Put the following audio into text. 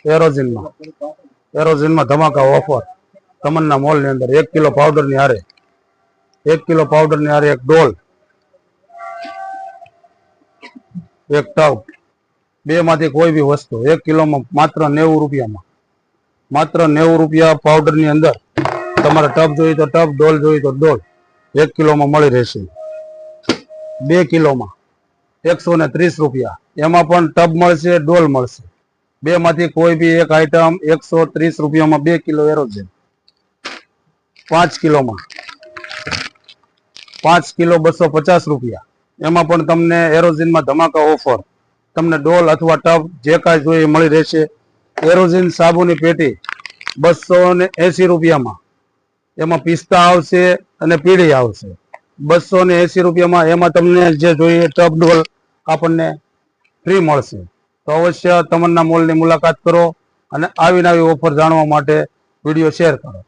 એરોઝિનમાં ધમાકા offer તમન્ના mall ની અંદર 1 kilo powder ની હારે 1 કિલો પાવડર ની હારે એક ડોલ, એક ટબ, બે માંથી કોઈ બી વસ્તુ 1 કિલોમાં માત્ર 90 રૂપિયામાં, માત્ર 90 રૂપિયા પાવડર ની અંદર તમારે ટબ જોઈએ તો ટબ, ડોલ જોઈએ તો ડોલ 1 કિલોમાં મળી રહેશે. 2 કિલોમાં 130 રૂપિયા, એમાં પણ ટબ મળશે, ડોલ મળશે. બે માંથી કોઈ બી એક આઈટમ 130 રૂપિયામાં 2 કિલો એરોઝિન. 5 કિલોમાં 5 કિલો 250 રૂપિયા, એમાં પણ તમને એરોઝિનમાં ધમાકા ઓફર. તમને ડોલ અથવા ટબ જે કાંઈ જોઈએ મળી રહેશે. એરોઝિન સાબુની પેટી 280 રૂપિયામાં, એમાં પિસ્તા આવશે અને પીળી આવશે. 280 રૂપિયામાં એમાં તમને જે જોઈએ ટબ, ડોલ આપણને ફ્રી મળશે. તો અવશ્ય તમન્ના મોલની મુલાકાત કરો અને આવી નવી ઓફર જાણવા માટે વિડીયો શેર કરો.